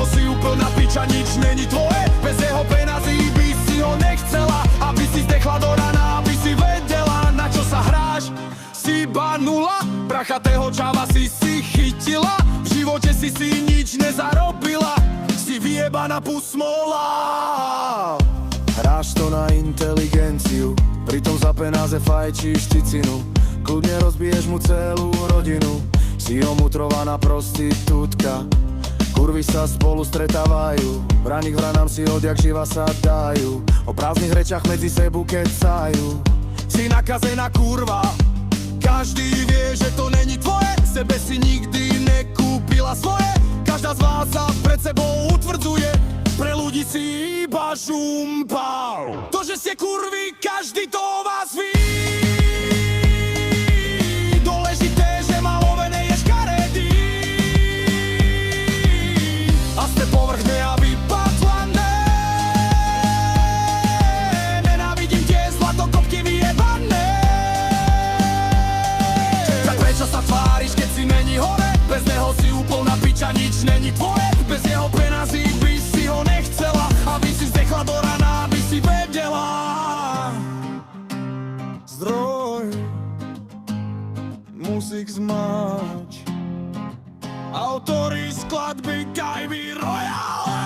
si úplná piča, nič není tvoje. Bez jeho penazí by si ho nechcela, aby si zdechla do rana, aby si vedela, na čo sa hráš. Si iba nula, prachatého čava si chytila, v živote si nič nezarobila, si vyjebaná pusmola. Hráš to na inteligenciu, pritom za penáze fajčíš cicinu. Kľudne rozbiješ mu celú rodinu, si omutrovaná prostitútka. Kurvy sa spolu stretávajú, braník vranám si odjak živa sa dajú, o prázdnych rečach medzi sebu kecajú. Si nakazená kurva, každý vie, že to není tvoje, sebe si nikdy nekúpila svoje. Každá z vás sa pred sebou utvrdzuje, pre ľudí si iba žumpal. To, že ste kurvy, každý to o vás ví. Dôležité, že malovené je škaredý a ste povrchné a vypatlané. Nenávidím tie zlatokopky vyjebané. Tak prečo sa tváriš, keď si není hore? Bez neho si úplná piča, nič není tvoje. Bez jeho penazí by si ho nechcela, aby si zdechla do rana, aby si vedela. Zdroj Music Smač, autory skladby Kajby Royale.